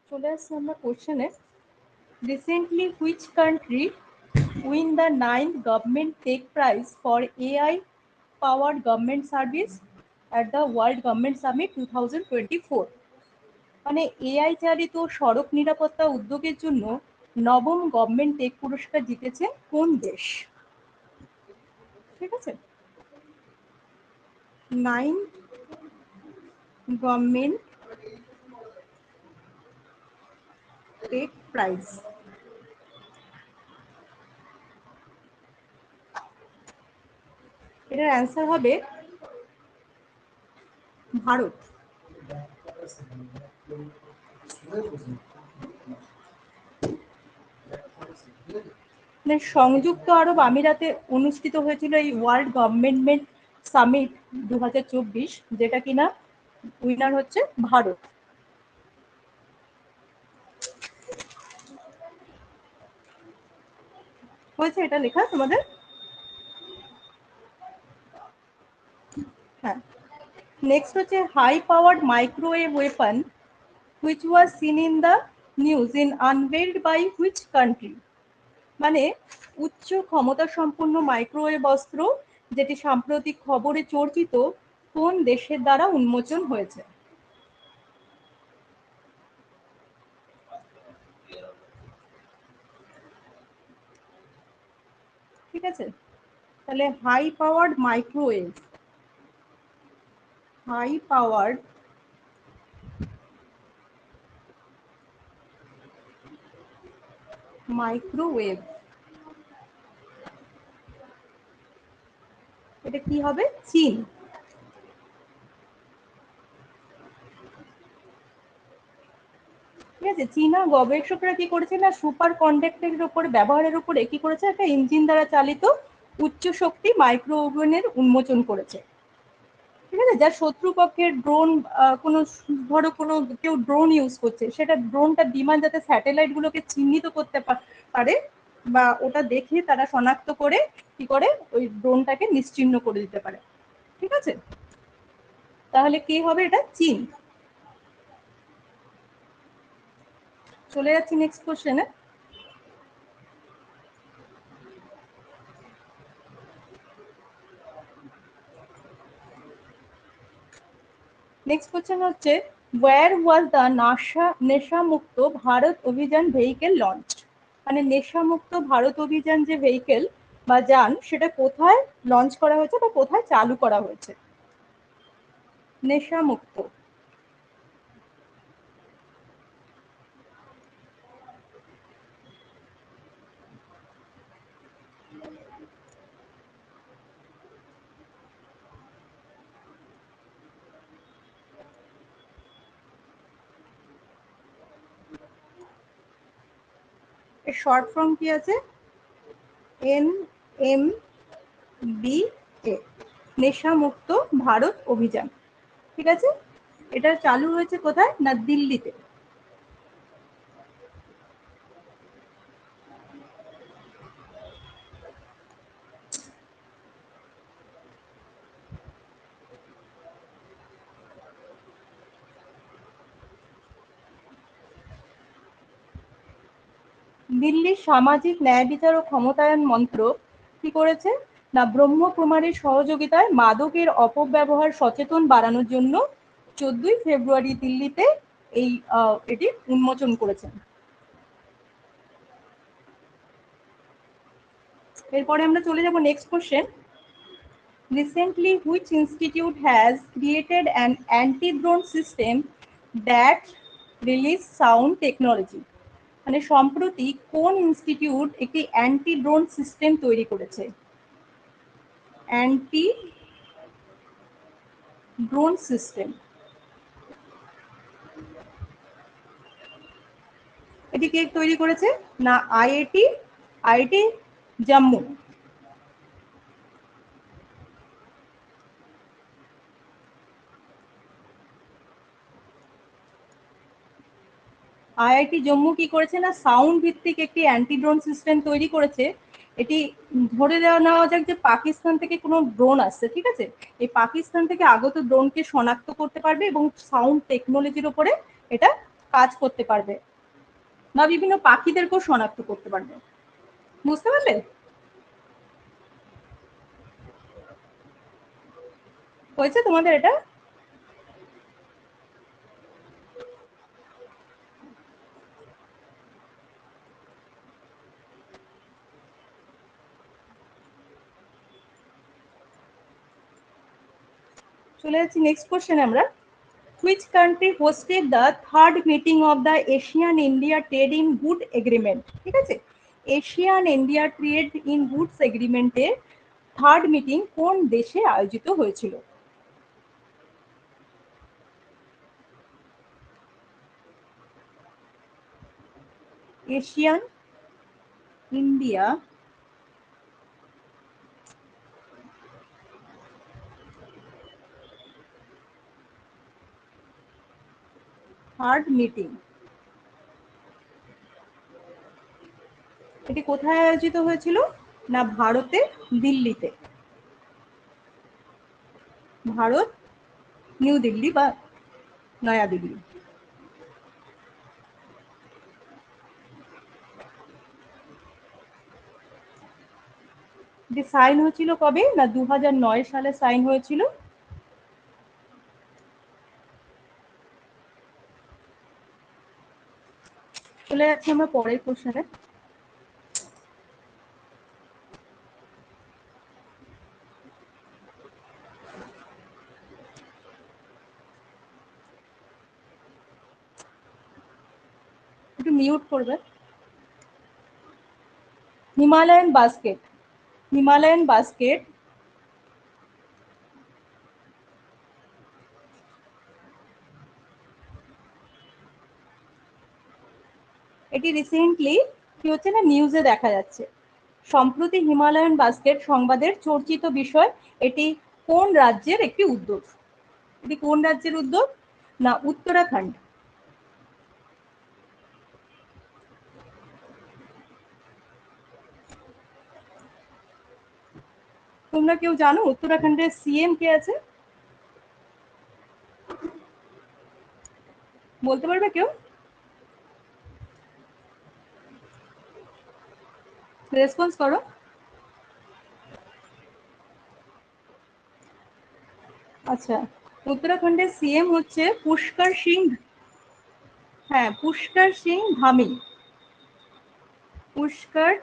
চলে আসছে আমরা কোশ্চেনে। Recently which country win the 9th government tech prize for AI powered government service at the World Government Summit 2024? মানে AI চালিত সড়ক নিরাপত্তা উদ্যোগের জন্য নবম গভর্নমেন্ট টেক পুরস্কার জিতেছে কোন দেশ? ঠিক আছে, 9th গভর্নমেন্ট টেক প্রাইজ। এটার অ্যান্সার হবে ভারত। সংযুক্ত আরব আমিরাতে অনুষ্ঠিত হয়েছিল এই ওয়ার্ল্ড গভর্নমেন্ট সামিট 2024, যেটা কিনা উইনার হচ্ছে ভারত। হয়েছে এটা লেখা তোমাদের? হ্যাঁ। নেক্সট হচ্ছে high powered microwave weapon which was seen in the news in unveiled by which country? মানে উচ্চ ক্ষমতা সম্পন্ন মাইক্রোওয়েভ অস্ত্র যেটি সাম্প্রতিক খবরে চর্চিত কোন দেশের দ্বারা উন্মোচন হয়েছে? ঠিক আছে, তাহলে high powered microwave, high powered microwave, এটা কি হবে? চীন। ঠিক আছে, চীনা গবেষকরা কি করেছে না সুপার কন্ডাক্টরের উপরে ব্যবহারের উপরে কি করেছে, একটা ইঞ্জিন দ্বারা চালিত উচ্চ শক্তি মাইক্রো ওভেনের উন্মোচন করেছে। ঠিক আছে, যার শত্রুপক্ষের ড্রোন, কোনো ধরো কোনো কেউ ড্রোন ইউজ করছে, সেটা ড্রোনটার বিমান যাতে স্যাটেলাইট গুলোকে চিহ্নিত করতে পারে বা ওটা দেখে তারা শনাক্ত করে কি করে ওই ড্রোনটাকে নিশ্চিহ্ন করে দিতে পারে। ঠিক আছে, তাহলে কি হবে? এটা চীন। চলে যাচ্ছি নেক্সট কোশ্চেনে। নেক্সট কোশ্চেন হচ্ছে ওয়্যার ওয়াজ দ্য নেশামুক্ত ভারত অভিযান ভেহিকেল লঞ্চ? মানে নেশামুক্ত ভারত অভিযান যে ভেহিকেল বা যান, সেটা কোথায় লঞ্চ করা হয়েছে বা কোথায় চালু করা হয়েছে? নেশামুক্ত। এর শর্ট ফর্ম কি আছে? NMBA, নেশামুক্ত ভারত অভিযান। ঠিক আছে, এটা চালু হয়েছে কোথায় না দিল্লিতে। দিল্লির সামাজিক ন্যায় বিচার ও ক্ষমতায়ন মন্ত্রক কি করেছে না ব্রহ্মকুমারীর সহযোগিতায় মাদকের অপব্যবহার সচেতন বাড়ানোর জন্য 14ই ফেব্রুয়ারি দিল্লিতে এই এটি উন্মোচন করেছেন। এরপরে আমরা চলে যাব next question. Recently which institute has created an anti drone system that release sound technology? মানে সম্প্রতি কোন ইনস্টিটিউট একটি অ্যান্টি ড্রোন সিস্টেম তৈরি করেছে? অ্যান্টি ড্রোন সিস্টেম, এটি কে তৈরি করেছে না আইআইটি জম্মু। আইআইটি জম্মু কি করেছে না সাউন্ড ভিত্তিক একটি অ্যান্টি ড্রোন সিস্টেম তৈরি করেছে। এটি ধরে নেওয়া যাক যে পাকিস্তান থেকে কোনো ড্রোন আসছে, ঠিক আছে, এই পাকিস্তান থেকে আগত ড্রোনকে শনাক্ত করতে পারবে এবং সাউন্ড টেকনোলজির উপরে এটা কাজ করতে পারবে বা বিভিন্ন পাখিদেরকেও শনাক্ত করতে পারবে। বুঝতে পারলে? হয়েছে তোমাদের এটা? চলে যাচ্ছি নেক্সট কোশ্চেন আমরা। Which country hosted the third meeting of the ASEAN-India Trade in Goods Agreement? ঠিক আছে, Asian India trade in goods এগ্রিমেন্টের থার্ড মিটিং কোন দেশে আয়োজিত হয়েছিল? এশিয়ান ইন্ডিয়া থার্ড মিটিং, এটি কোথায় আয়োজিত হয়েছিল? না ভারতে, দিল্লিতে। ভারত, নিউ দিল্লি বা নয়া দিল্লি। যে সাইন হয়েছিল কবে? না 2009 সালে সাইন হয়েছিল। চলে যাচ্ছি আমরা পরের কোশ্চেনে। একটু মিউট করবে। হিমালয়ান বাস্কেট, হিমালয়ান বাস্কেট এটি রিসেন্টলি কি হচ্ছে না নিউজে দেখা যাচ্ছে। সম্প্রতি হিমালয়ান বাস্কেট সংবাদের চর্চিত বিষয়। এটি কোন রাজ্যের একটি উদ্যোগ? এটি কোন রাজ্যের উদ্যোগ? না উত্তরাখণ্ড। তোমরা কেউ জানো উত্তরাখণ্ডের সিএম কে আছে? বলতে পারবে কেউ? রেসপন্স করো। আচ্ছা, উত্তরাখণ্ডের সিএম হচ্ছে পুষ্কর সিং। হ্যাঁ, পুষ্কর সিং ধামি। পুষ্কর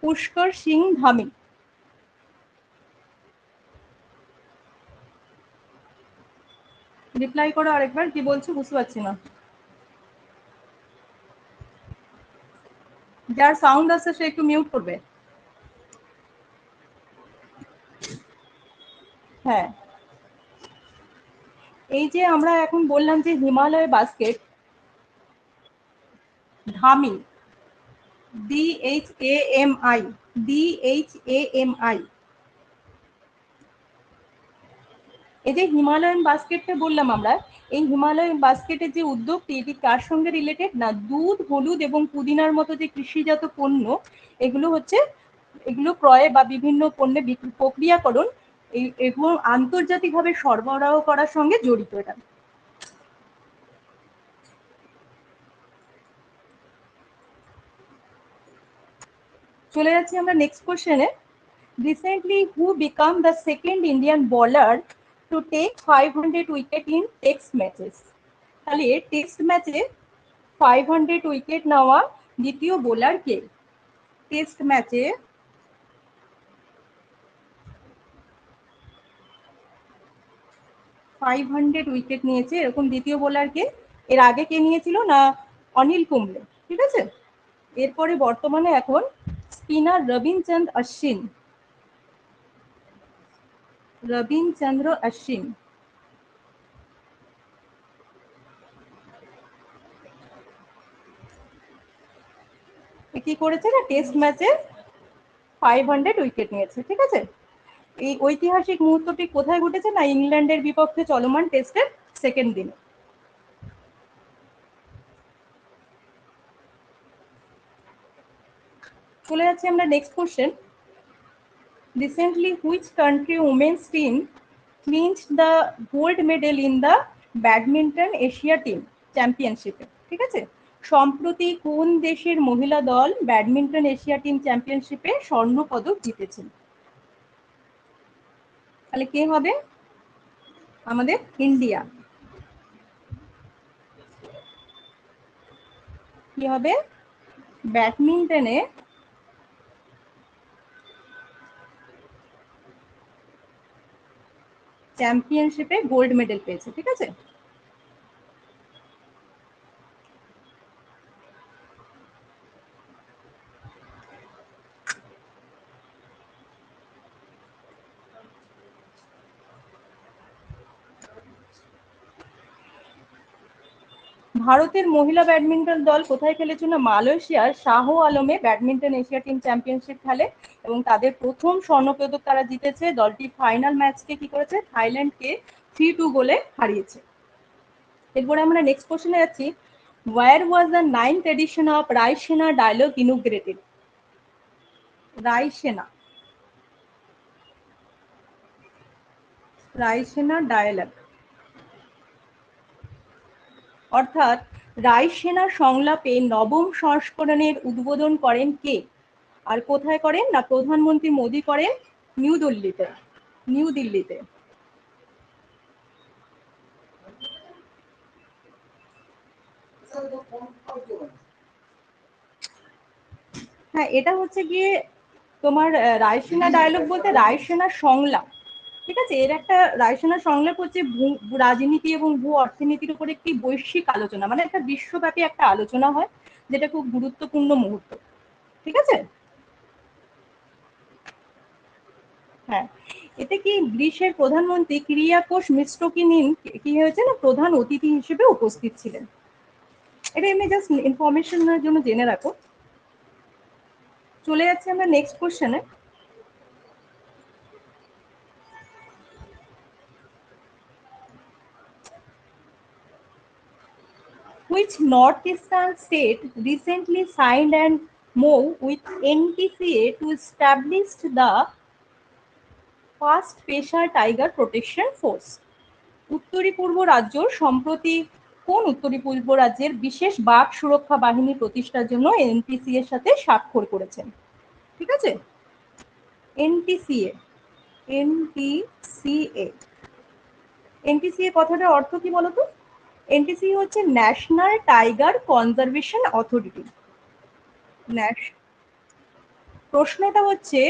পুষ্কর সিং ধামি। রিপ্লাই করো আরেকবার, কি বলছো বুঝতে পারছি না। যার সাউন্ড আছে সে একটু মিউট করবে। হ্যাঁ, এই যে আমরা এখন বললাম যে Himalaya basket Dhami, DHAMI, DHAMI, এই যে হিমালয়ান বাস্কেটটা বললাম আমরা, এই হিমালয়ান বাস্কেটের যে উদ্যোগটি এটি কার সঙ্গে রিলেটেড? না দুধ, হলুদ এবং পুদিনার মতো যে কৃষিজাত পণ্য এগুলো হচ্ছে, এগুলো ক্রয় বা বিভিন্ন পণ্যের প্রক্রিয়াকরণ এগুলো আন্তর্জাতিকভাবে সরবরাহ করার সঙ্গে জড়িত এটা। চলে যাচ্ছি আমরা নেক্সট কোশ্চেনে। Recently who became the second Indian bowler to take 500 wicket in test matches? তাহলে টেস্ট ম্যাচে 500 উইকেট নেওয়া দ্বিতীয় বোলার কে? টেস্ট ম্যাচে 500 উইকেট নিয়েছে এরকম দ্বিতীয় বোলার কে? এর আগে কে নিয়েছিল? না অনিল কুম্বলে। ঠিক আছে, এরপরে বর্তমানে এখন স্পিনার রবিচন্দ্র অশ্বিন। রবিচন্দ্র অশ্বিন কি করেছে না টেস্ট ম্যাচে 500 উইকেট নিয়েছে। ঠিক আছে, এই ঐতিহাসিক মুহূর্তটি কোথায় ঘটেছে? না ইংল্যান্ডের বিপক্ষে চলমান টেস্টের সেকেন্ড দিনে। চলে যাচ্ছি আমরা next question. Recently which country women's team clinched the gold medal in the badminton Asia team চ্যাম্পিয়নশিপে? ঠিক আছে, সম্প্রতি কোন দেশের মহিলা দল ব্যাডমিন্টন এশিয়া টিম চ্যাম্পিয়নশিপে স্বর্ণ পদক জিতেছেন? তাহলে কে হবে? আমাদের ইন্ডিয়া। কি হবে? ব্যাডমিন্টনে চ্যাম্পিয়নশিপে গোল্ড মেডেল পেয়েছে। ঠিক আছে, ভারতের মহিলা ব্যাডমিন্টন দল কোথায় খেলেছিল? না মালয়েশিয়ার শাহ আলমে ব্যাডমিন্টন এশিয়া টিম চ্যাম্পিয়নশিপ খেলে এবং তাদের প্রথম স্বর্ণপদক তারা জিতেছে। দলটি ফাইনাল ম্যাচকে কি করেছে? থাইল্যান্ডকে 3-2 গোলে হারিয়েছে। এরপরে আমরা নেক্সট কোশ্চেনে যাচ্ছি। Where was the 9th edition of Raisina dialogue inaugurated? Raisina dialogue অর্থাৎ রায়সেনা সংলাপে নবম সংস্করণের উদ্বোধন করেন কে? আর কোথায় করেন? না প্রধানমন্ত্রী মোদী করেন নিউ দিল্লিতে। হ্যাঁ, এটা হচ্ছে গিয়ে তোমার রায়সেনা ডায়লগ বলতে রায়সেনা সংলাপ। ঠিক আছে, এর একটা রায়সেনা সংলাপ হচ্ছে রাজনীতি এবং ভূ অর্থনীতির উপর একটি বৈশ্বিক আলোচনা, মানে একটা বিশ্বব্যাপী একটা আলোচনা হয়, যেটা খুব গুরুত্বপূর্ণ মুহূর্ত। ঠিক আছে, হ্যাঁ, এতে কি গ্রিসের প্রধানমন্ত্রী কিরিয়াকোস মিত্সোকিনিন কি হয়েছে? না প্রধান অতিথি হিসেবে উপস্থিত ছিলেন। এটা এমনি জাস্ট ইনফরমেশনের জন্য জেনে রাখো। চলে যাচ্ছে আমরা নেক্সট কোশ্চেনে। Which northeastern state recently signed an MoU with NTCA to establish the first Peshar Tiger Protection Force? উত্তরি পূর্ব রাজ্য সম্প্রতি কোন উত্তরি পূর্ব রাজ্যের বিশেষ বাঘ সুরক্ষা বাহিনী প্রতিষ্ঠার জন্য এনটিসিএ এর সাথে স্বাক্ষর করেছেন? ঠিক আছে, এনটিসিএ এনটিসিএ এনটিসিএ কথাটার অর্থ কি বলতো? এনটিসিএ হচ্ছে ন্যাশনাল টাইগার কনজারভেশন অথরিটি। প্রশ্নটা হচ্ছে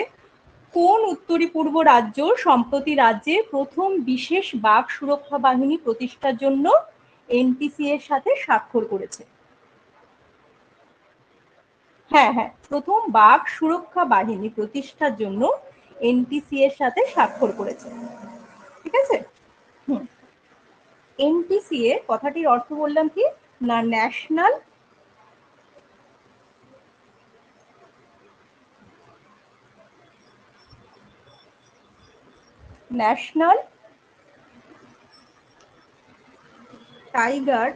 কোন উত্তরি পূর্ব রাজ্য সম্প্রতি রাজ্যে প্রথম বিশেষ বাঘ সুরক্ষা বাহিনী প্রতিষ্ঠার জন্য এনটিসি এর সাথে স্বাক্ষর করেছে? হ্যাঁ হ্যাঁ, প্রথম বাঘ সুরক্ষা বাহিনী প্রতিষ্ঠার জন্য এনটিসি এর সাথে স্বাক্ষর করেছে। ঠিক আছে, এনটিসিএ কথাটির অর্থ বললাম কি? না national tiger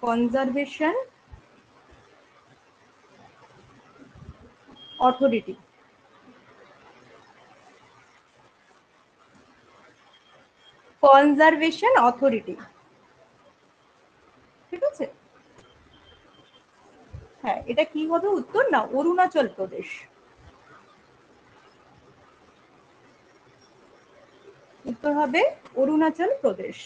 conservation authority. Conservation authority. ঠিক আছে, হ্যাঁ, এটা কি হবে উত্তর? না অরুণাচল প্রদেশ। উত্তর হবে অরুণাচল প্রদেশ।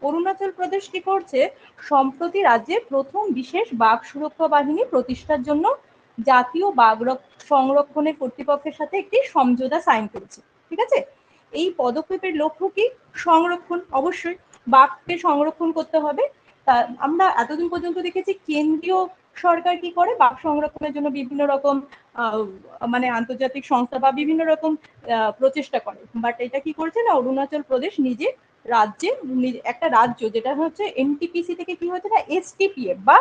অরুণাচল প্রদেশ কি করছে? সম্প্রতি রাজ্যে প্রথম বিশেষ বাঘ সুরক্ষা বাহিনী প্রতিষ্ঠার জন্য জাতীয় বাঘ সংরক্ষণের কর্তৃপক্ষের সাথে একটি সমঝোতা সাইন করেছে। ঠিক আছে, এই পদক্ষেপের লক্ষ্য কি? সংরক্ষণ, অবশ্যই বাঘকে সংরক্ষণ করতে হবে। তা আমরা এতদিন পর্যন্ত দেখেছি কেন্দ্রীয় সরকার কি করে, বাঘ সংরক্ষণের জন্য বিভিন্ন রকম মানে আন্তর্জাতিক সংস্থা বা বিভিন্ন রকম প্রচেষ্টা করে। বাট এটা কি করেছে না, অরুণাচল প্রদেশ নিজে রাজ্যে একটা রাজ্য যেটা হচ্ছে এনটিপিসি থেকে কি হচ্ছে না এসটিপিএফ বা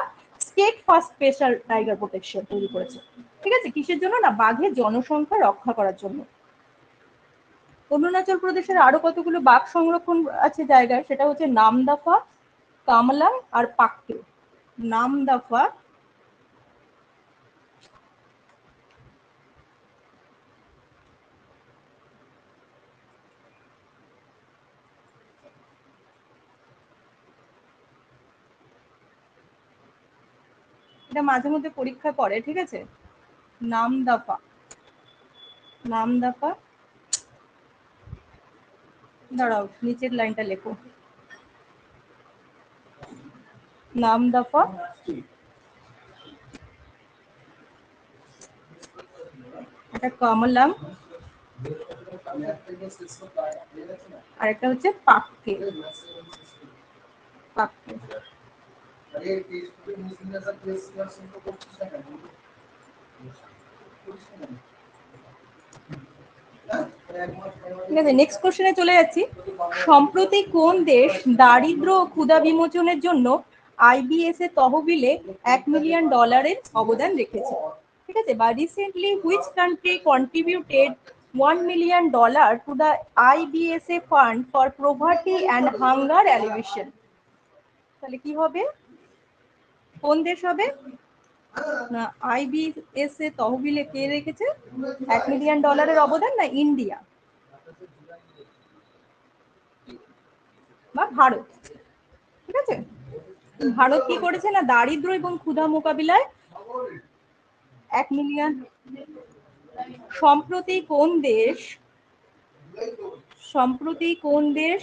state first special tiger protection তৈরি করেছে। ঠিক আছে, কিসের জন্য না, বাঘের জনসংখ্যা রক্ষা করার জন্য। অরুণাচল প্রদেশের আরো কতগুলো বাঘ সংরক্ষণ আছে জায়গায়, সেটা হচ্ছে নামদাফা, কামলাং আর পাক্কে। নামদাফা, এটা মাঝে মধ্যে পরীক্ষা করে, ঠিক আছে। নামদাফা, নামদাফা, দাঁড়াও নিচের লাইনটা লেখো, নামদাফা, এটা কমলাম, আর একটা হচ্ছে পাক্কে। পাক্কে ঠিক আছে, নেক্সট কোশ্চেনে চলে যাচ্ছি। সম্প্রতি কোন দেশ দারিদ্র ও ক্ষুধা বিমোচনের জন্য আইবিএস এর তহবিলে $1 মিলিয়ন অবদান রেখেছে? ঠিক আছে, বা recently which country contributed $1 million to the IBSA fund for poverty and hunger alleviation? তাহলে কি হবে, কোন দেশ হবে না, আইবিএস এর তহবিলে কে রেখেছে $1 মিলিয়ন অবদান, না ইন্ডিয়া বা ভারত? ঠিক আছে, ভারত কি করেছে না, দারিদ্র এবং ক্ষুধা মোকাবিলায় 1 মিলিয়ন। সম্প্রতি কোন দেশ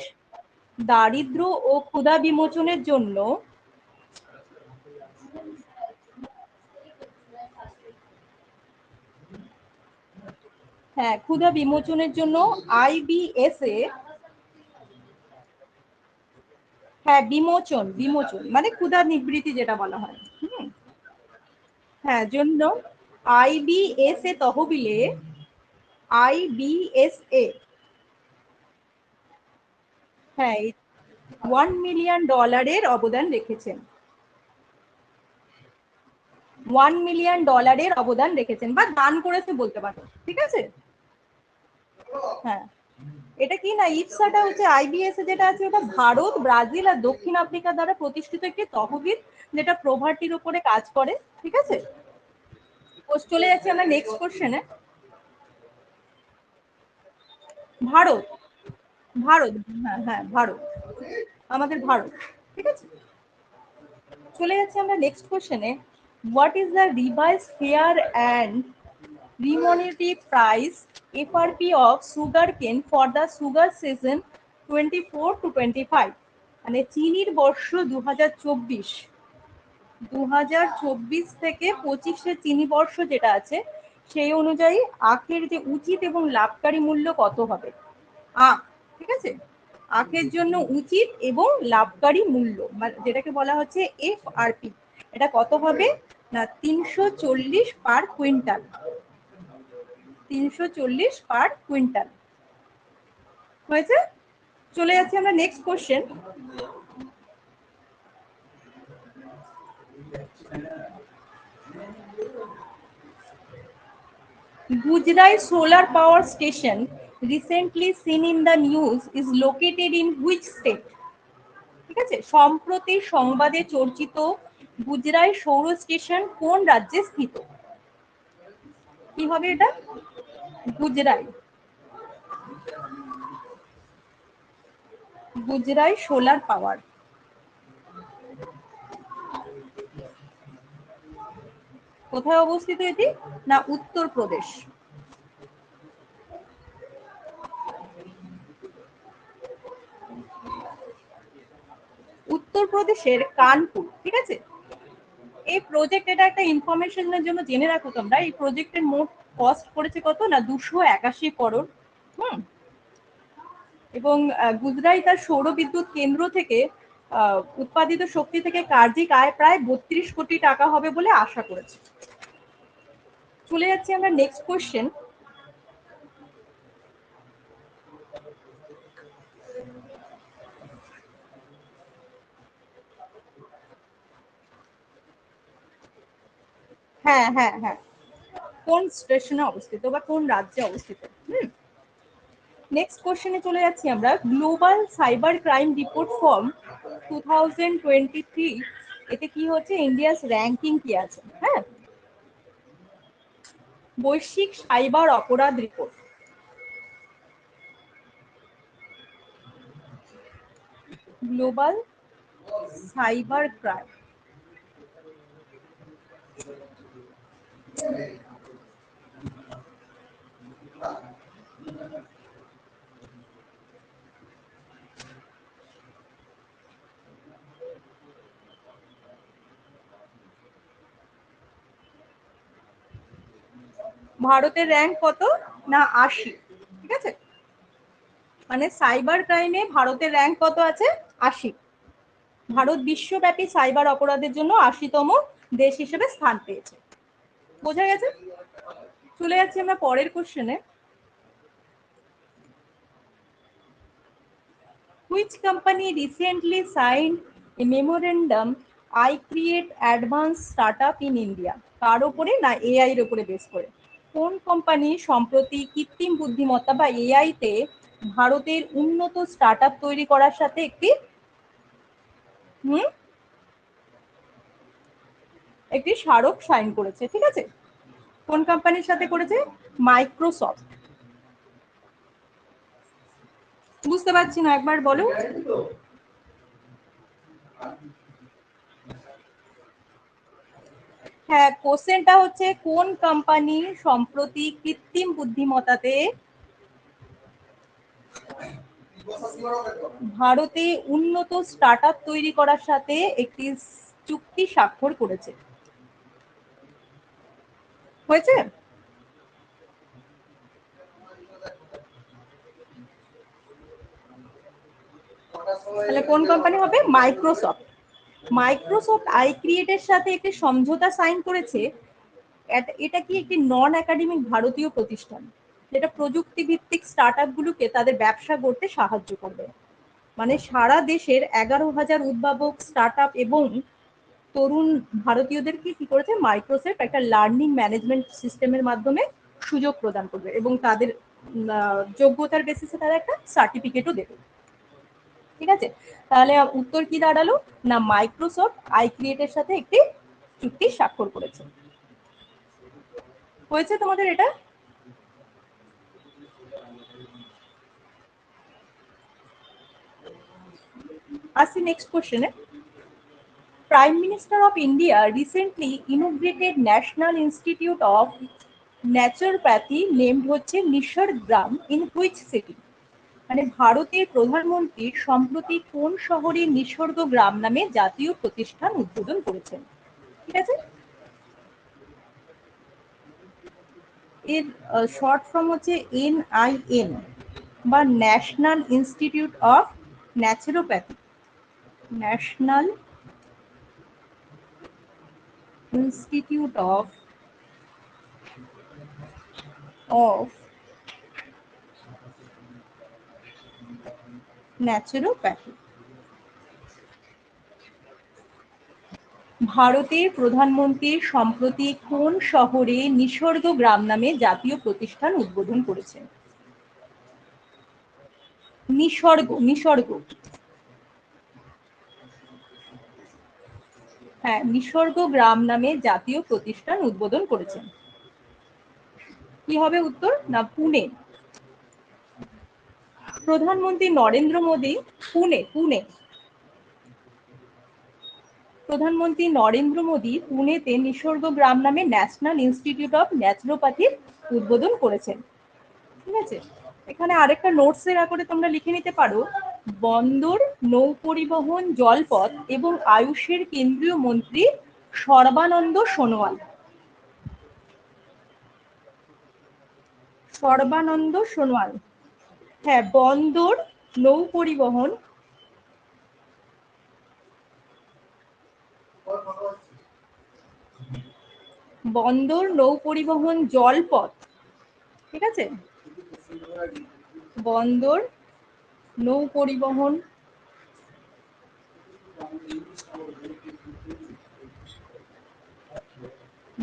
দারিদ্র ও ক্ষুধা বিমোচনের জন্য ক্ষুধা বিমোচনের জন্য আইবিএস এ বিমোচন মানে ক্ষুধা নিবৃত্তি যেটা বলা হয়, জন্য আইবিএস এ তহবিলে আইবিএসএ $1 মিলিয়ন অবদান রেখেছেন। $1 মিলিয়ন অবদান রেখেছেন বা দান করেছে বলতে পারো, ঠিক আছে। হ্যাঁ, এটা কি না, ইপসাটা হচ্ছে আইবিএস যেটা আছে ওটা ভারত, ব্রাজিল আর দক্ষিণ আফ্রিকা দ্বারা প্রতিষ্ঠিত একটি তহবিল যেটা প্রভার্টির উপরে কাজ করে, ঠিক আছে। চলে যাচ্ছি আমরা নেক্সট কোশ্চেনে। ভারত, ভারত, ভারত, আমাদের ভারত, ঠিক আছে। চলে যাচ্ছি আমরা নেক্সট কোশ্চেনে। What is the revise fair and remunerative price FRP of sugarcane for the sugar season 24 to 25? মানে চিনির বর্ষ 2024 থেকে 25 চিনি বর্ষ যেটা আছে সেই অনুযায়ী আখের যে উচিত এবং লাভকারী মূল্য কত হবে? আখ, ঠিক আছে, আখের জন্য উচিত এবং লাভকারী মূল্য যেটাকে বলা হচ্ছে FRP, এটা কত হবে না 340 পার কুইন্টাল। 340 পার কুইন্টাল হয়েছে। চলে যাচ্ছি আমরা next question. Gujarat solar power station recently seen in the news is located in which state? ঠিক আছে, সম্প্রতি সংবাদে চর্চিত গুজরাট সৌর স্টেশন কোন রাজ্যে স্থিত? কি হবে এটা, গুজরাট, গুজরাট সোলার পাওয়ার। কোথায় অবস্থিত এটি না উত্তরপ্রদেশ। উত্তরপ্রদেশের কানপুর, ঠিক আছে। এই প্রজেক্ট, এটা একটা ইনফরমেশনের জন্য জেনে রাখো তোমরা, এই প্রজেক্টের মোট কস্ট করেছে কত না 281 করোড়। এবং গুজরাট তার সৌর বিদ্যুৎ কেন্দ্র থেকে উৎপাদিত শক্তি থেকে কার্যিক আয় প্রায় 32 কোটি টাকা হবে বলে আশা করেছে। চলে যাচ্ছি আমরা নেক্সট কোয়েশ্চেন। হ্যাঁ হ্যাঁ হ্যাঁ, কোন স্টেশনে অবস্থিত বা কোন রাজ্যে অবস্থিত। নেক্সট কোশ্চেনে চলে যাচ্ছি আমরা। Global cyber crime report form 2023, এতে কি হচ্ছে, ইন্ডিয়াস র্যাঙ্কিং কি আছে। হ্যাঁ, বৈশ্বিক সাইবার অপরাধ রিপোর্ট, গ্লোবাল সাইবার ক্রাইম। ভারতের র্যাঙ্ক কত না 80, ঠিক আছে, মানে সাইবার ক্রাইমে ভারতের র্যাঙ্ক কত আছে, 80। ভারত বিশ্বব্যাপী সাইবার অপরাধের জন্য 80তম দেশ হিসেবে স্থান পেয়েছে। বোঝা গেছে? চলে যাচ্ছি আমরা পরের কোশ্চেনে। Which company recently signed a memorandum I create advanced startup in India? কার উপরে না এআই এর উপরে বেস করে। কোন কোম্পানি সম্প্রতি কৃত্রিম বুদ্ধিমত্তা বা এআই তে ভারতের উন্নত স্টার্টআপ তৈরি করার সাথে একটি স্মারক সাইন করেছে, ঠিক আছে। কোন কোম্পানির সাথে করেছে? মাইক্রোসফট। বুঝতে পারছি না, একবার বলো। হ্যাঁ, কোশ্চেনটা হচ্ছে কোন কোম্পানি সম্প্রতি কৃত্রিম বুদ্ধিমত্তাতে ভারতে উন্নত স্টার্টআপ তৈরি করার সাথে একটি চুক্তি স্বাক্ষর করেছে। হয়েছে? তাহলে কোন কোম্পানি হবে? মাইক্রোসফট। মাইক্রোসফট আই ক্রিয়েটের সাথে একটি সমঝোতা সাইন করেছে। এটা কি একটি নন একাডেমিক ভারতীয় প্রতিষ্ঠান, যেটা প্রযুক্তি ভিত্তিক স্টার্টআপ গুলোকে তাদের ব্যবসা করতে সাহায্য করবে। মানে সারা দেশের 11,000 উদ্ভাবক, স্টার্টআপ এবং তরুণ ভারতীয়দেরকে কি করেছে, মাইক্রোসফট একটা লার্নিং ম্যানেজমেন্ট সিস্টেমের মাধ্যমে সুযোগ প্রদান করবে এবং তাদের যোগ্যতার বেসিসে তারা একটা সার্টিফিকেটও দেবে। ঠিক আছে, তাহলে উত্তর কি দাঁড়ালো না মাইক্রোসফট আই ক্রিয়েটের সাথে একটি চুক্তি স্বাক্ষর করেছে। হয়েছে তোমাদের এটা? আসি নেক্সট কোশ্চেনে। Prime Minister of India recently inaugurated National Institute of Naturopathy named হচ্ছে নিসর্গগ্রাম in which city? মানে ভারতের প্রধানমন্ত্রী সম্প্রতি কোন শহরে নিসর্গগ্রাম নামে জাতীয় প্রতিষ্ঠান উদ্বোধন করেছেন? ঠিক আছে, এর শর্ট ফর্ম হচ্ছে NIN বা national institute of naturopathy. National institute of naturopathy. ভারতের প্রধানমন্ত্রী সম্প্রতি কোন শহরে নিসর্গগ্রাম নামে জাতীয় প্রতিষ্ঠান উদ্বোধন করেছেন? নিসর্গ। হ্যাঁ, নিসর্গগ্রাম নামে জাতীয় প্রতিষ্ঠান উদ্বোধন করেছেন। কি হবে উত্তর না পুনে। প্রধানমন্ত্রী নরেন্দ্র মোদী পুনে প্রধানমন্ত্রী নরেন্দ্র মোদী পুনেতে নিসর্গগ্রাম নামে ন্যাশনাল ইনস্টিটিউট অফ ন্যাচুরোপ্যাথির উদ্বোধন করেছেন। ঠিক আছে, এখানে আরেকটা নোটসের আকারে তোমরা লিখে নিতে পারো, বন্দর, নৌ পরিবহন, জলপথ এবং আয়ুষের কেন্দ্রীয় মন্ত্রী সর্বানন্দ সোনোয়াল। সর্বানন্দ সোনোয়াল। হ্যাঁ, বন্দর, নৌ পরিবহন বন্দর, নৌ পরিবহন, জলপথ, ঠিক আছে, বন্দর, নৌ পরিবহন,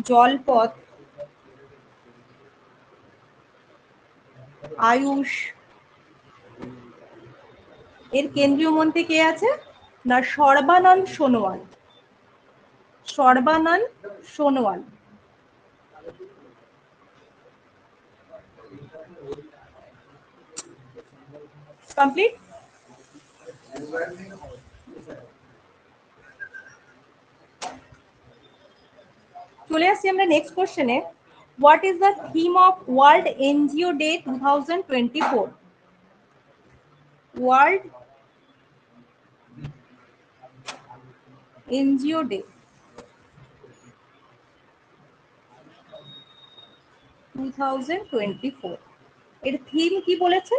জলপথ, আয়ুষ। এর কেন্দ্রীয় মন্ত্রী কে আছে না সর্বানন্দ সোনোয়াল। সর্বানন্দ সোনোয়াল। কমপ্লিট। চলে আসছি আমরা নেক্সট কোশ্চেনে। What is the theme of world NGO day 2024? World NGO day 2024 এর থিম কি বলেছে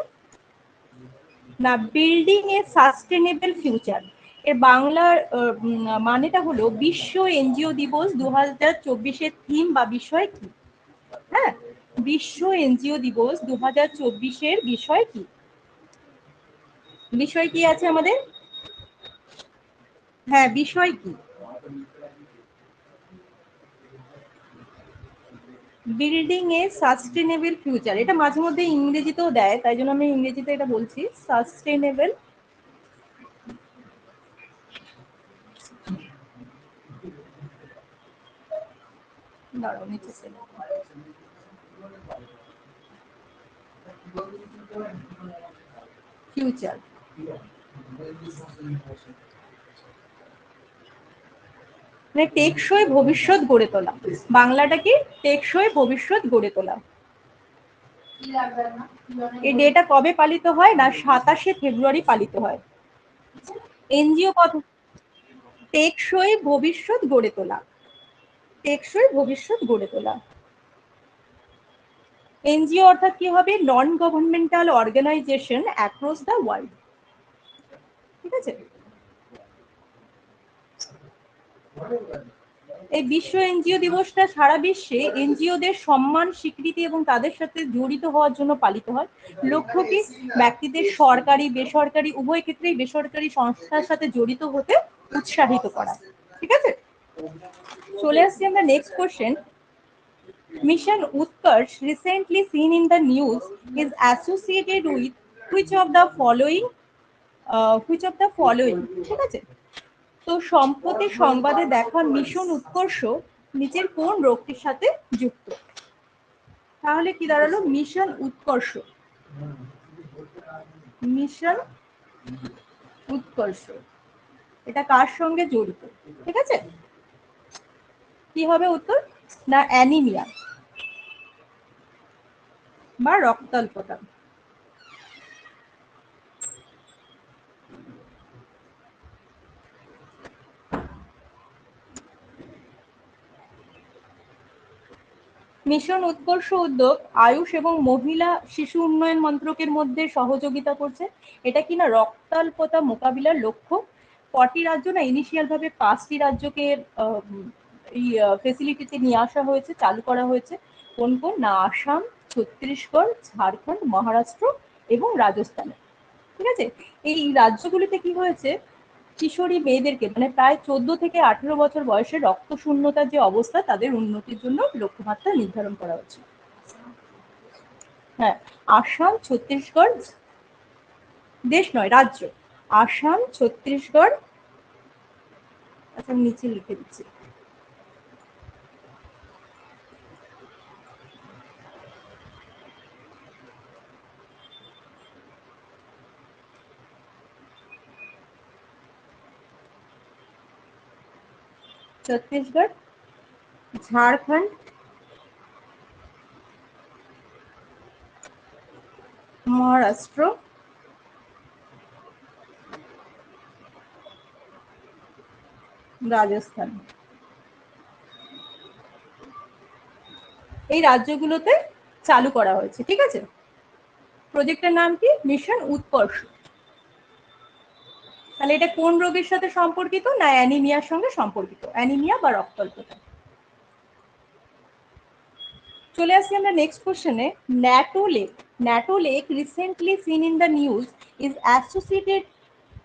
না বিল্ডিং এ সাস্টেনেবল ফিউচার। এর বাংলার মানেটা হলো বিশ্ব এনজিও দিবস 2024 থিম বা বিষয় কি? হ্যাঁ, বিশ্ব এনজিও দিবস 2024 বিষয় কি? বিষয় কি আছে আমাদের? হ্যাঁ, বিষয় কি? Building a sustainable future. এটা মাঝে মধ্যে ইংরেজিতেও দেয়, তাই জন্য আমি ইংরেজিতে এটা বলছি, সাস্টেনেবল। দাঁড়াও নিচে ফিউচার। মানে টেকসই ভবিষ্যৎ গড়ে তোলা। বাংলাটা কি? টেকসই ভবিষ্যৎ গড়ে তোলা। এই ডেটা কবে পালিত হয় না 27শে ফেব্রুয়ারি পালিত হয়। এনজিও কত? টেকসই ভবিষ্যৎ গড়ে তোলা। টেকসই ভবিষ্যৎ গড়ে তোলা। এনজিও অর্থাৎ কি হবে? Non governmental organization across the world. ঠিক আছে। এই বিশ্ব এনজিও দিবসটা সারা বিশ্বে এনজিওদের সম্মান, স্বীকৃতি এবং তাদের সাথে জড়িত হওয়ার জন্য পালিত হয়। লক্ষ্য কি? ব্যক্তিদের সরকারি বেসরকারি উভয় ক্ষেত্রেই বেসরকারি সংস্থার সাথে জড়িত হতে উৎসাহিত করা। ঠিক আছে। চলে আসছি আমরা next question. Mission Utkarsh, recently seen in the news, is associated with which of the following? ঠিক আছে। তো সম্প্রতি সংবাদে দেখা মিশন উৎকর্ষ নিচের কোন রোগটির সাথে যুক্ত? তাহলে কি দাঁড়ালো? মিশন উৎকর্ষ। মিশন উৎকর্ষ এটা কার সঙ্গে জড়িত? ঠিক আছে। কি হবে উত্তর? না অ্যানিমিয়া বা রক্তাল্পতা। মিশন উৎকর্ষ উদ্যোগ আয়ুষ এবং মহিলা শিশু উন্নয়ন মন্ত্রকের মধ্যে সহযোগিতা করছে। এটা কিনা রক্তাল্পতা মোকাবিলার লক্ষ্য। কটি রাজ্য না ইনিশিয়াল ভাবে 5টি রাজ্যকে এই ফেসিলিটিতে নিয়ে আসা হয়েছে, চালু করা হয়েছে। কোন কোন না আসাম, ছত্তিশগড়, ঝাড়খণ্ড, মহারাষ্ট্র এবং রাজস্থান। ঠিক আছে। এই রাজ্যগুলিতে কি হয়েছে কিশোরী মেয়েদেরকে মানে প্রায় 14 থেকে 18 বছর বয়সে রক্ত শূন্যতার যে অবস্থা তাদের উন্নতির জন্য লক্ষ্যমাত্রা নির্ধারণ করা হচ্ছে। হ্যাঁ, আসাম, ছত্তিশগড়, দেশ নয় রাজ্য, আসাম, ছত্তিশগড়, আচ্ছা নিচে লিখে দিচ্ছি, ছত্তিশগড়, ঝাড়খণ্ড, মহারাষ্ট্র, রাজস্থান। এই রাজ্যগুলোতে চালু করা হয়েছে। ঠিক আছে। প্রজেক্টের নাম কি? মিশন উৎকর্ষ। তাহলে এটা কোন রোগের সাথে সম্পর্কিত? না অ্যানিমিয়ার সঙ্গে সম্পর্কিত, অ্যানিমিয়া বা রক্তাল্পতা। চলে আসছি আমরা নেক্সট কোশ্চেনে। NATO lake recently seen in the news is associated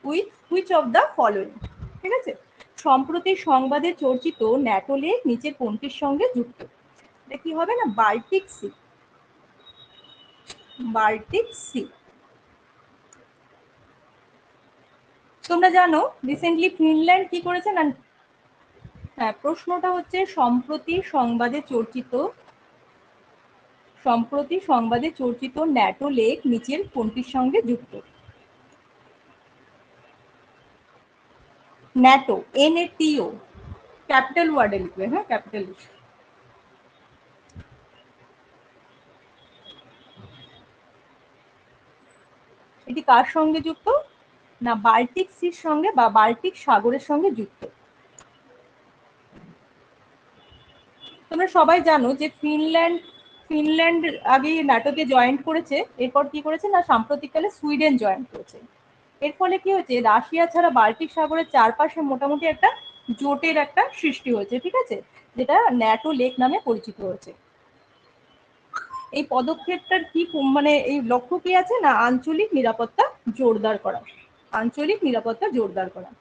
with which of the following. ঠিক আছে, সম্প্রতি সংবাদে চর্চিত ন্যাটো লেক নিচের কোনটির সঙ্গে যুক্ত? এটা কি হবে না, বাল্টিক সি। Baltic C. তোমরা জানো রিসেন্টলি ফিনল্যান্ড কি করেছে না, হ্যাঁ প্রশ্নটা হচ্ছে সম্প্রতি সংবাদে চর্চিত ন্যাটো লেক নিচের কোনটির সঙ্গে যুক্ত? ন্যাটো, NATO, ক্যাপিটাল ওয়ার্ডে লিখবে, হ্যাঁ ক্যাপিটাল। এটি কার সঙ্গে যুক্ত না, বাল্টিক সির সঙ্গে বা বাল্টিক সাগরের সঙ্গে যুক্ত। তোমরা সবাই জানো যে ফিনল্যান্ড আগে ন্যাটোতে জয়েন্ট করেছে, এরপর কি করেছে না সাম্প্রতিককালে সুইডেন জয়েন্ট করেছে। এর ফলে কি হয়েছে, রাশিয়া ছাড়া বাল্টিক সাগরের চারপাশে মোটামুটি একটা জোটের একটা সৃষ্টি হয়েছে, ঠিক আছে, যেটা ন্যাটো লেক নামে পরিচিত হয়েছে। এই পদক্ষেপটার কি মানে এই লক্ষ্য কি আছে না, আঞ্চলিক নিরাপত্তা জোরদার করা। আঞ্চলিক নিরাপত্তা জোরদার করা।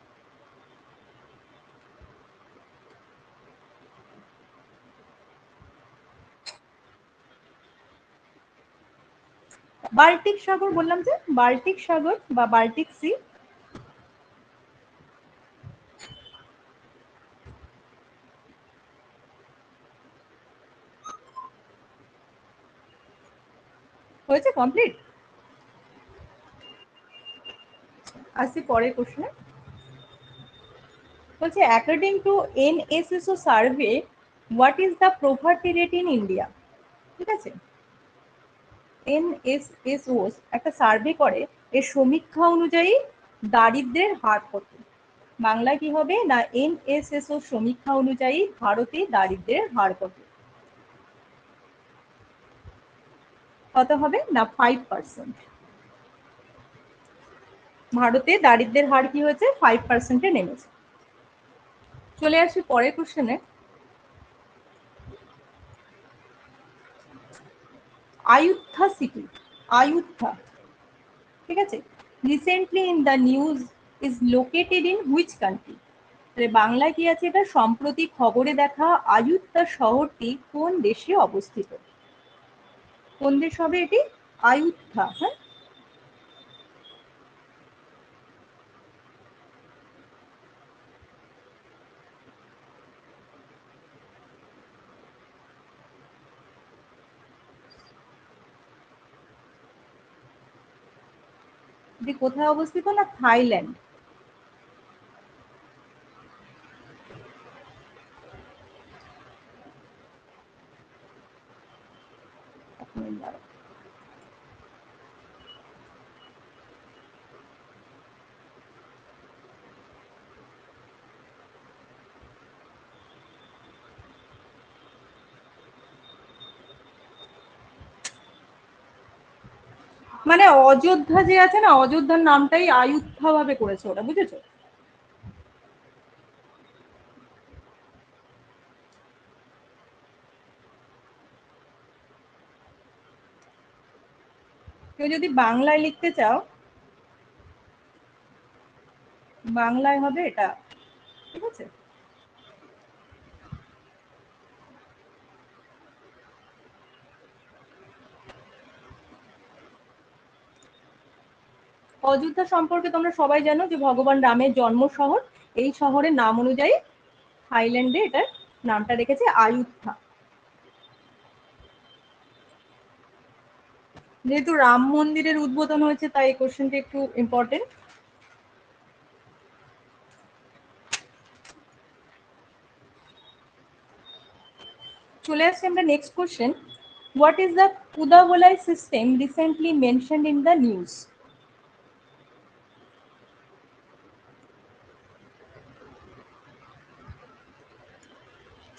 বাল্টিক সাগর বললাম যে, বাল্টিক সাগর বা বাল্টিক সি। হয়েছে কমপ্লিট। আসছি পরের কোশ্চেনে। বলছে according to NSSO survey what is the poverty rate in India. ঠিক আছে, NSSO একটা সার্ভে করে, এর সমীক্ষা অনুযায়ী দারিদ্র্যের হার কত? বাংলা কি হবে না, NSSO সমীক্ষা অনুযায়ী ভারতে দারিদ্র্যের হার কত? কত হবে না, 5%। ভারতে দারিদ্র্যের হার কি হয়েছে, 5%-এ নেমেছে। চলে আসি পরের কোশ্চেনে। আয়ুথা সিটি, আয়ুথা, ঠিক আছে, recently in the news is located in which country. বাংলায় কি আছে, এটা সম্প্রতি খবরে দেখা আয়ুথা শহরটি কোন দেশে অবস্থিত? কোন দেশ হবে এটি, আয়ুথা। হ্যাঁ, এটি কোথায় অবস্থিত না, থাইল্যান্ড। মানে অযোধ্যা যে আছে না, অযোধ্যার নামটাই আয়ুথা ভাবে করেছে ওটা, বুঝেছো? কেউ যদি বাংলায় লিখতে চাও, বাংলায় হবে এটা, ঠিক আছে। অযোধ্যা সম্পর্কে তোমরা সবাই জানো যে ভগবান রামের জন্ম শহর, এই শহরের নাম অনুযায়ী থাইল্যান্ডে এটার নামটা রেখেছে আয়ুথা। যেহেতু রাম মন্দিরের উদ্বোধন হয়েছে তাই এই কোশ্চেনটি একটু ইম্পর্টেন্ট। চলে আসছি আমরা next question. What is the Kudavolai system recently mentioned in the news.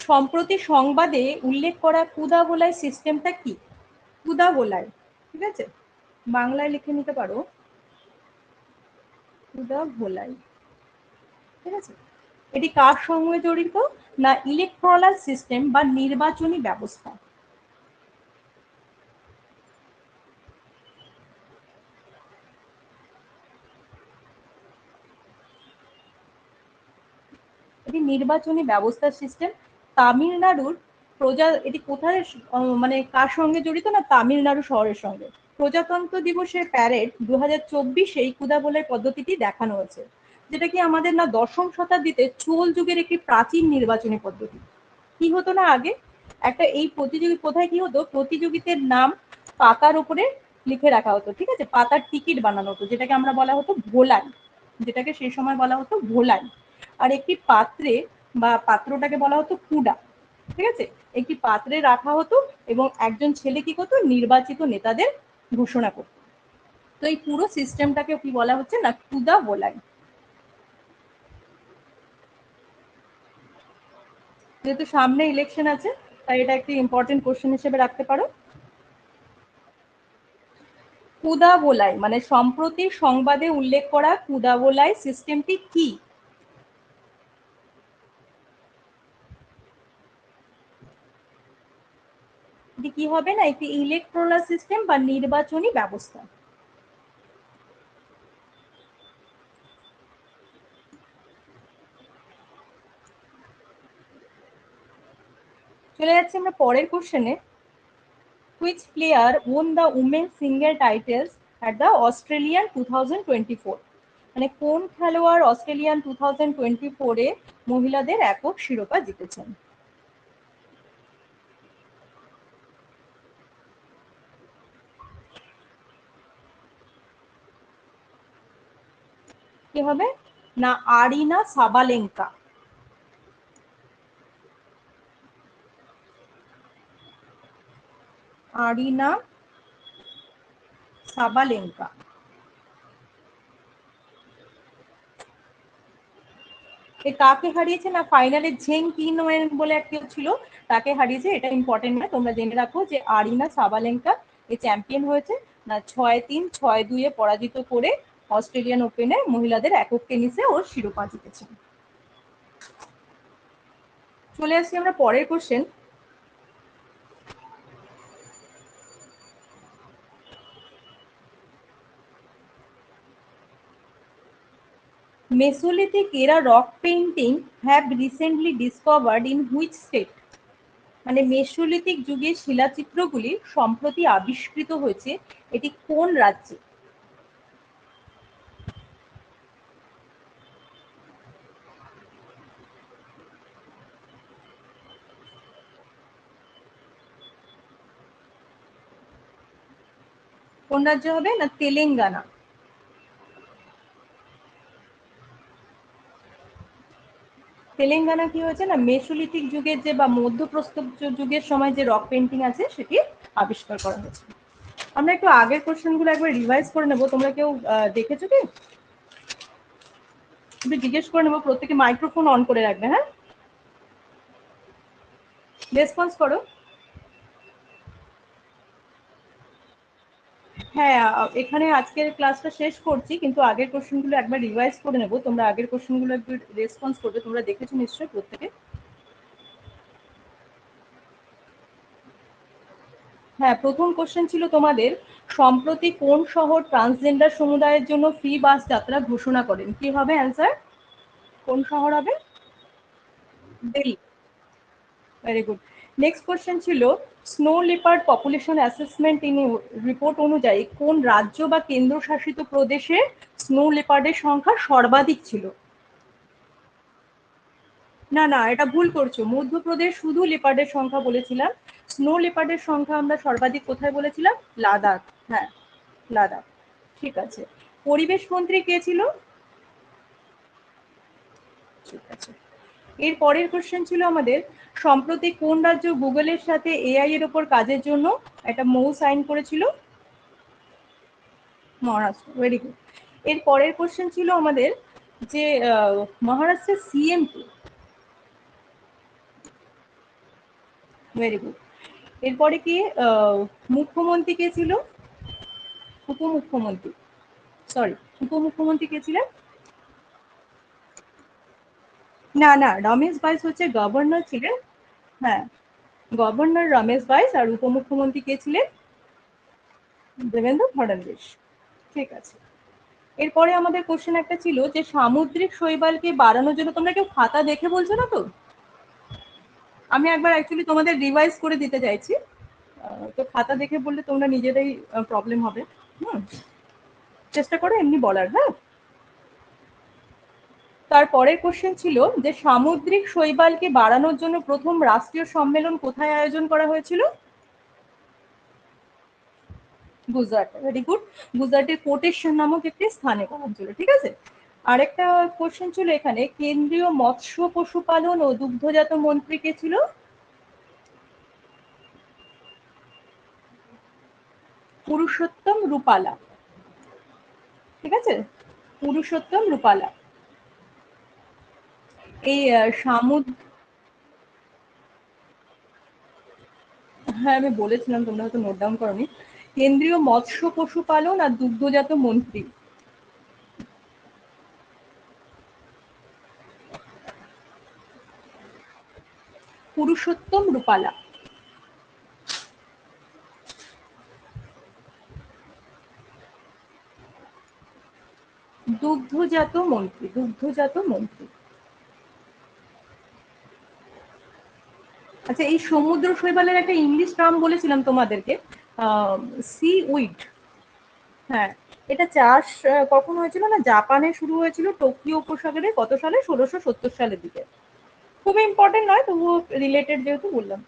সম্প্রতি সংবাদে উল্লেখ করা কুদাভোলাই সিস্টেমটা কি? কুদাভোলাই, ঠিক আছে, বাংলায় লিখে নিতে পারো কুদাভোলাই, ঠিক আছে। এটি কার সঙ্গে জড়িত না, ইলেকট্রাল সিস্টেম বা নির্বাচনী ব্যবস্থা। এটি নির্বাচনী ব্যবস্থা সিস্টেম। তামিলনাড়ুর এটি কোথায় মানে কার সঙ্গে জড়িত না, তামিলনাড়ু শহরের সঙ্গে। প্রজাতন্ত্র দিবসের প্যারেড 2024 এই কুদাবোলাই পদ্ধতিটি দেখানো হয়েছে, যেটা কি আমাদের না 10ম শতাব্দীতে চোল যুগের একটি প্রাচীন নির্বাচনী পদ্ধতি। কি হতো না আগে, একটা এই কোথায় কি হতো, প্রতিযোগিতার নাম পাতার উপরে লিখে রাখা হতো, ঠিক আছে, পাতার টিকিট বানানো হতো, যেটাকে আমরা বলা হতো ভোলাই, যেটাকে সেই সময় বলা হতো ভোলাই। আর একটি পাত্রে বা পাত্রটাকে বলা হতো কুডা, ঠিক আছে, একটি পাত্রে রাখা হতো এবং একজন ছেলে কি করতো, নির্বাচিত নেতাদের ঘোষণা করতো। তো এই পুরো সিস্টেমটাকে কি বলা হচ্ছে না, কুদা বোলাই। যেহেতু সামনে ইলেকশন আছে, তাই এটা একটি ইম্পর্টেন্ট কোশ্চেন হিসেবে রাখতে পারো। কুদাবোলাই মানে সম্প্রতি সংবাদে উল্লেখ করা কুদাবোলাই সিস্টেমটি কি? এটি কি হবে না, একটি ইলেকট্রাল সিস্টেম বা নির্বাচনী ব্যবস্থা। চলে যাচ্ছি আমরা পরের কোশ্চেনে। Which player won the women single titles at the Australian 2024? মানে কোন খেলোয়াড় অস্ট্রেলিয়ান 2024-এ মহিলাদের একক শিরোপা জিতেছেন? কি হবে না, আরিনা সাবালেঙ্কা। আরিনা সাবালেঙ্কা। কাকে হারিয়েছে না, ফাইনালে ঝেং কিন বলে এক কেউ ছিল, তাকে হারিয়েছে। এটা ইম্পর্টেন্ট না, তোমরা জেনে রাখো যে আরিনা সাবালেঙ্কা এই চ্যাম্পিয়ন হয়েছে না 6-3, 6-2 পরাজিত করে অস্ট্রেলিয়ান ওপেনে মহিলাদের একক টেনিসে ওর শিরোপা জিতেছে। চলে আসছি আমরা পরের question. Mesolithic era rock painting have recently discovered in which state? মানে মেসোলিথিক যুগের শিলাচিত্রগুলি সম্প্রতি আবিষ্কৃত হয়েছে, এটি কোন রাজ্যে? কোন রাজ্য হবে না, তেলেঙ্গানা। তেলেঙ্গানা কি হয়েছে না, মেসোলিথিক যুগের যে বা মধ্যপ্রস্তর যুগের সময় যে রক পেন্টিং আছে সেটি আবিষ্কার করা হয়েছে। আমরা একটু আগের কোশ্চেনগুলো একবার রিভাইজ করে নেবো। তোমরা কেউ দেখেছো কি? তুমি জিজ্ঞেস করে নেবো, প্রত্যেকে মাইক্রোফোন অন করে রাখবে, হ্যাঁ, রেসপন্স করো। হ্যাঁ, এখানে আজকের ক্লাসটা শেষ করছি, কিন্তু আগের কোশ্চেনগুলো একবার রিভাইজ করে নেবো। তোমরা আগের কোশ্চেনগুলো একটু রেসপন্স করবে, তোমরা দেখেছো নিশ্চয়ই প্রত্যেকে। হ্যাঁ, প্রথম কোশ্চেন ছিল তোমাদের, সম্প্রতি কোন শহর ট্রান্সজেন্ডার সমুদায়ের জন্য ফ্রি বাস যাত্রা ঘোষণা করেন? কি হবে অ্যান্সার? কোন শহর হবে? Delhi. Very good. Next question ছিল, snow leopard population assessment report অনুযায়ী কোন রাজ্য বা কেন্দ্রশাসিত প্রদেশে স্নো লিপার্ডের সংখ্যা সর্বাধিক ছিল? না না, এটা ভুল করছো। মধ্যপ্রদেশ শুধু লেপার্ডের সংখ্যা বলেছিলাম, স্নো লেপার্ডের সংখ্যা আমরা সর্বাধিক কোথায় বলেছিলাম? লাদাখ। হ্যাঁ, লাদাখ। ঠিক আছে। পরিবেশ মন্ত্রী কে ছিল? ঠিক আছে। এর পরের কোশ্চেন ছিল আমাদের, সম্প্রতি কোন রাজ্য গুগলের সাথে এআই এর উপর কাজের জন্য একটা মৌ সাইন করেছিল? মহারাষ্ট্র। Very good. এর পরের কোশ্চেন ছিল আমাদের যে মহারাষ্ট্রের সিএম কে? Very good. এরপরে কি মুখ্যমন্ত্রী কে ছিল? উপমুখ্যমন্ত্রী, সরি, উপমুখ্যমন্ত্রী কে ছিলেন? না না, রমেশ বাইস হচ্ছে গভর্নর ছিলেন। হ্যাঁ, গভর্নর রমেশ বাইস। আর উপমুখ্যমন্ত্রী কে ছিলেন? দেবেন্দ্র ফডনবিস। ঠিক আছে। এরপরে আমাদের কোশ্চেন একটা ছিল যে সামুদ্রিক শৈবালকে বাড়ানোর জন্য, তোমরা কেউ খাতা দেখে বলছো না তো? আমি একবার অ্যাকচুয়ালি তোমাদের রিভাইজ করে দিতে চাইছি, তো খাতা দেখে বললে তোমরা নিজেরাই প্রবলেম হবে। চেষ্টা করো এমনি বলার। হ্যাঁ, তারপরের কোশ্চেন ছিল যে সামুদ্রিক শৈবালকে বাড়ানোর জন্য প্রথম রাষ্ট্রীয় সম্মেলন কোথায় আয়োজন করা হয়েছিল? গুজরাট। Very good. গুজরাটের কোটেশ্বর নামক একটি স্থানে করা হয়েছিল। ঠিক আছে। আরেকটা কোশ্চেন ছিল এখানে, কেন্দ্রীয় মৎস্য পশুপালন ও দুগ্ধজাত মন্ত্রী কে ছিল? পুরুষোত্তম রূপালা। ঠিক আছে, পুরুষোত্তম রূপালা। এই হ্যাঁ আমি বলেছিলাম, তোমরা হয়তো নোট ডাউন করোনি। কেন্দ্রীয় মৎস্য পশুপালন আর দুগ্ধজাত মন্ত্রী পুরুষোত্তম রূপালা। দুগ্ধজাত মন্ত্রী, দুগ্ধজাত মন্ত্রী। আচ্ছা, এই সমুদ্র শৈবালের একটা ইংলিশ টার্ম বলেছিলাম তোমাদেরকে, সি উইড। হ্যাঁ, এটা চাষ কখন হয়েছিল না, জাপানে শুরু হয়েছিল, টোকিও উপসাগরে কত সালে, 1670 সালের দিকে। খুব ইম্পর্টেন্ট নয়, তবুও রিলেটেড যেহেতু বললাম।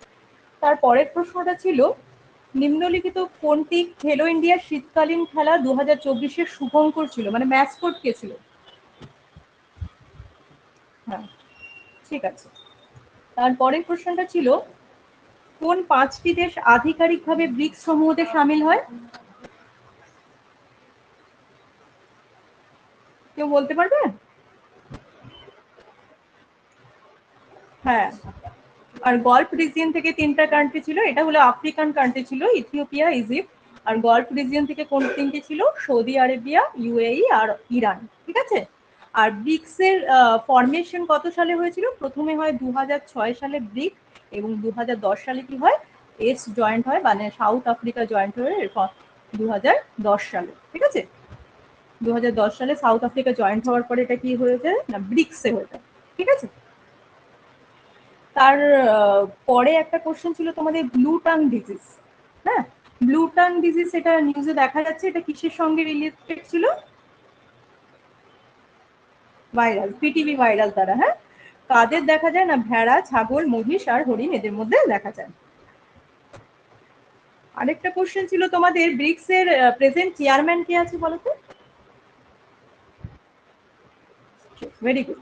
তারপরের প্রশ্নটা ছিল, নিম্নলিখিত কোনটি খেলো ইন্ডিয়ার শীতকালীন খেলা 2024-এর শুভঙ্কর ছিল, মানে ম্যাসকট কে ছিল? হ্যাঁ, ঠিক আছে। তারপরের প্রশ্নটা ছিল, কোন 5টি দেশ আধিকারিকভাবে ব্রিক্স সমূহতে সামিল হয়? কেউ বলতে পারবে? হ্যাঁ, আর গল্ফ রিজিয়ন থেকে 3টা কান্ট্রি ছিল, এটা হলো আফ্রিকান কান্ট্রি ছিল, ইথিওপিয়া, ইজিপ্ট। আর গল্ফ রিজিয়ন থেকে কোন 3টি ছিল? সৌদি আরবিয়া, ইউএই আর ইরান। ঠিক আছে। আর ব্রিক্স এর ফরমেশন কত সালে হয়েছিল? প্রথমে হয় 2006 সালে ব্রিক, এবং 2010 সালে কি হয়, এস জয়েন্ট হয়, মানে সাউথ আফ্রিকা জয়েন্ট হয়ে 2010 সালে। ঠিক আছে, 2010 সালে সাউথ আফ্রিকা জয়েন্ট হওয়ার পরে এটা কি হয়েছে না, ব্রিক্সে হয়ে যায়। ঠিক আছে। তার পরে একটা কোশ্চেন ছিল তোমাদের, ব্লু টাং ডিজিজ। হ্যাঁ, ব্লু টাং ডিজিজ এটা নিউজে দেখা যাচ্ছে, এটা কিসের সঙ্গে রিলেটেড ছিল? ভাইরাস, পিটিভি ভাইরাস দ্বারা। হ্যাঁ, কাদের দেখা যায় না, ভেড়া, ছাগল, মহিষ আর হরিণ, এদের মধ্যে দেখা যায়। আরেকটা কোশ্চেন ছিল তোমাদের, ব্রিক্স এর প্রেজেন্ট চেয়ারম্যান কে আছে বলো তো? Very good.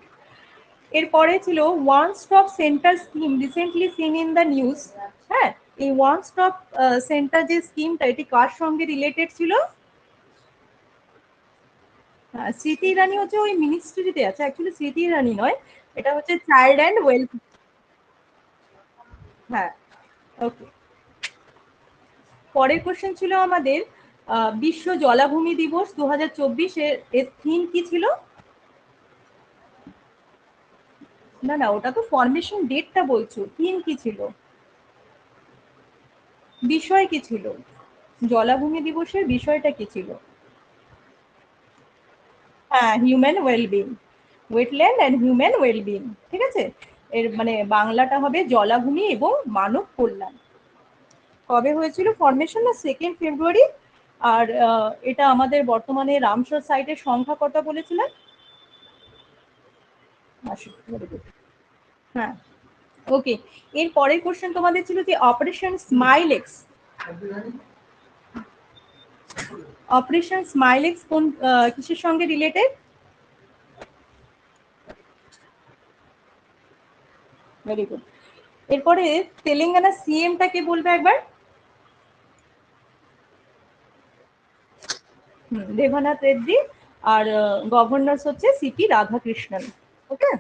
এরপরে ছিল, one stop centre scheme recently seen in the news. হ্যাঁ, এই ওয়ান স্টপ সেন্টার যে স্কিমটা, এটি কার সঙ্গে রিলেটেড ছিল? স্মৃতি ইরানি হচ্ছে ওই মিনিস্ট্রিতে আছে, অ্যাকচুয়ালি স্মৃতি ইরানি নয়, এটা হচ্ছে চাইল্ড অ্যান্ড ওয়েলফেয়ার। হ্যাঁ, ওকে। পরের কোশ্চেন ছিল আমাদের, বিশ্ব জলাভূমি দিবস 2024 এর থিম কি ছিল? না না, ওটা তো ফরমেশন ডেটটা বলছো, থিম কি ছিল, বিষয় কি ছিল? জলাভূমি দিবসের বিষয়টা কি ছিল? হ্যাঁ, human wellbeing, wetland and human wellbeing. ঠিক আছে, এর মানে বাংলাটা হবে জলাভূমি এবং মানব কল্যাণ। কবে হয়েছিল ফরমেশন? না 2 ফেব্রুয়ারি। আর এটা আমাদের বর্তমানে রামসর সাইটের সংখ্যা কত বলেছিলেন? হ্যাঁ, ওকে। এর পরের কোশ্চেন তোমাদের ছিল যে operation smile x. Operation smile x কোন কিসের সঙ্গে রিলেটেড? Very good. এরপরে তেলেঙ্গানা সিএমটা কে বলবে একবার? রেভানাথ রেড্ডি। আর গভর্নর হচ্ছে সিপি রাধাকৃষ্ণন। ওকে,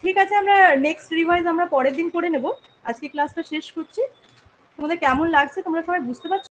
ঠিক আছে। আমরা নেক্সট রিভাইজ আমরা পরের দিন করে নেব। আজকে ক্লাসটা শেষ করছি। তোমাদের কেমন লাগছে তোমরা সবাই বুঝতে পারছো?